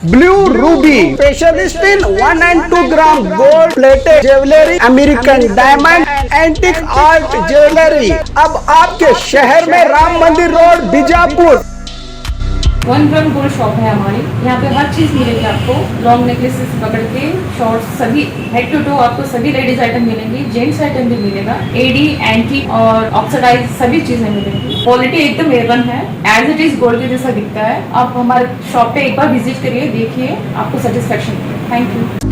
Blue Ruby specialist in 1 and 2 gram gold plated jewellery, American diamond, antique art jewellery अब आपके शहर में राम मंदिर road Bijapur. 1 gram gold shop है हमारी। यहाँ पे हर चीज मिलेगी आपको, लॉन्ग नेकलेसेस पकड़ के शॉर्ट्स, सभी हेड टू टो आपको सभी लेडीज आइटम मिलेंगी, जेंट्स आइटम भी मिलेगा, एडी एंटीक और ऑक्सीडाइज सभी चीजें मिलेंगी। क्वालिटी एकदम A1 है, एज इट इज गोल्ड के जैसा दिखता है। आप हमारे शॉप पे एक बार विजिट करिए, देखिए, आपको सेटिस्फेक्शन मिलेगा। Thank you.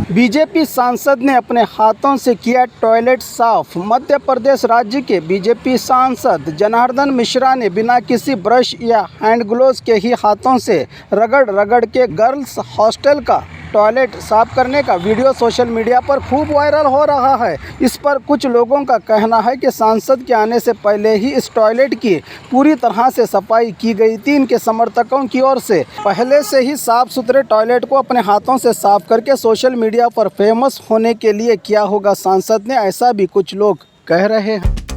बीजेपी सांसद ने अपने हाथों से किया टॉयलेट साफ। मध्य प्रदेश राज्य के बीजेपी सांसद जनार्दन मिश्रा ने बिना किसी ब्रश या हैंड ग्लोव्स के ही हाथों से रगड़ रगड़ के गर्ल्स हॉस्टल का टॉयलेट साफ करने का वीडियो सोशल मीडिया पर खूब वायरल हो रहा है। इस पर कुछ लोगों का कहना है कि सांसद के आने से पहले ही इस टॉयलेट की पूरी तरह से सफाई की गई थी। इनके समर्थकों की ओर से पहले से ही साफ सुथरे टॉयलेट को अपने हाथों से साफ करके सोशल मीडिया पर फेमस होने के लिए किया होगा सांसद ने, ऐसा भी कुछ लोग कह रहे हैं।